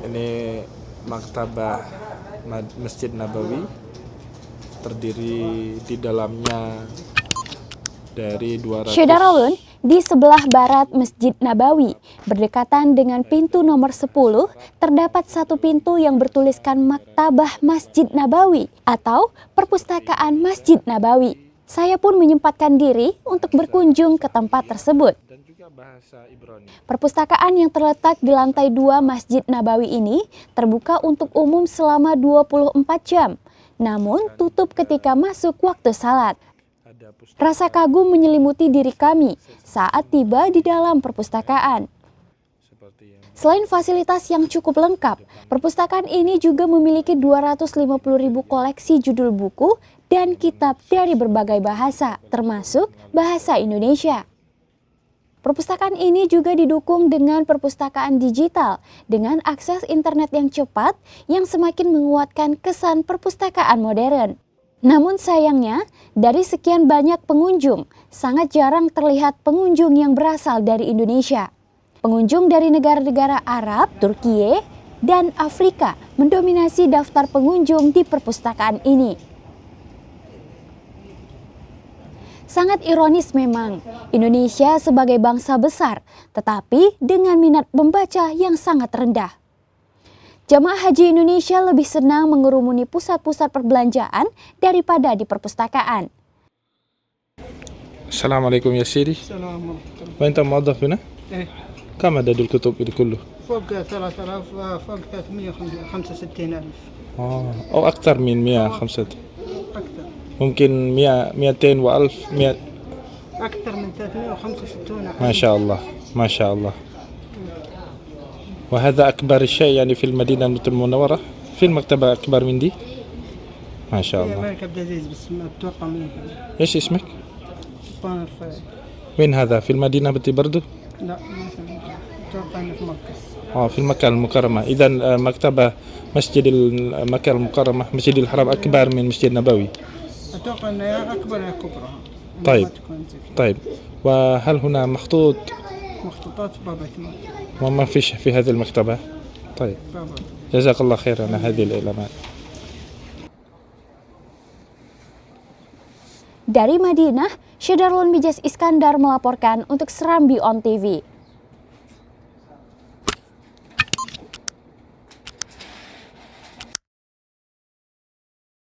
Ini maktabah Masjid Nabawi, terdiri di dalamnya dari 200. Syederalun di sebelah barat Masjid Nabawi, berdekatan dengan pintu nomor 10, terdapat satu pintu yang bertuliskan Maktabah Masjid Nabawi atau Perpustakaan Masjid Nabawi. Saya pun menyempatkan diri untuk berkunjung ke tempat tersebut. Dan juga bahasa Ibrani. Perpustakaan yang terletak di lantai 2 Masjid Nabawi ini terbuka untuk umum selama 24 jam, namun tutup ketika masuk waktu salat. Rasa kagum menyelimuti diri kami saat tiba di dalam perpustakaan. Selain fasilitas yang cukup lengkap, perpustakaan ini juga memiliki 250.000 koleksi judul buku dan kitab dari berbagai bahasa, termasuk bahasa Indonesia. Perpustakaan ini juga didukung dengan perpustakaan digital dengan akses internet yang cepat yang semakin menguatkan kesan perpustakaan modern. Namun sayangnya, dari sekian banyak pengunjung, sangat jarang terlihat pengunjung yang berasal dari Indonesia. Pengunjung dari negara-negara Arab, Turkiye, dan Afrika mendominasi daftar pengunjung di perpustakaan ini. Sangat ironis memang, Indonesia sebagai bangsa besar, tetapi dengan minat membaca yang sangat rendah. Jamaah Haji Indonesia lebih senang mengerumuni pusat-pusat perbelanjaan daripada di perpustakaan. Assalamualaikum ya Sidi. Assalamualaikum. وأنت موظف هنا؟ كم عدد الكتب اللي كله؟ فوق 3000 فوق 365 ألف أو أكثر من 105. أكثر ممكن 100 200 و1000 100. أكثر من 365 ما شاء الله ما شاء الله. وهذا أكبر شيء يعني في المدينة المنورة؟ في المكتبة أكبر من دي؟ ما شاء هي الله. أمريكا عبد العزيز بس ما أتوقع منها. إيش اسمك؟ سلطان الرفاعي. وين هذا؟ في المدينة برضو؟ لا ما أتوقع إنه في مكة. في المكة المكرمة. إذا مكتبة مسجد المكة المكرمة مسجد الحرام أكبر من مسجد النبوي. أتوقع إنها يا أكبر يا كبرى. طيب طيب. وهل هنا مخطوطات بابا كمان. وما فيش في هذه المكتبة؟ طيب بابا. جزاك الله خير على هذه الإعلانات. Dari Madinah, Syederalun Mijas Iskandar melaporkan untuk Serambi On TV.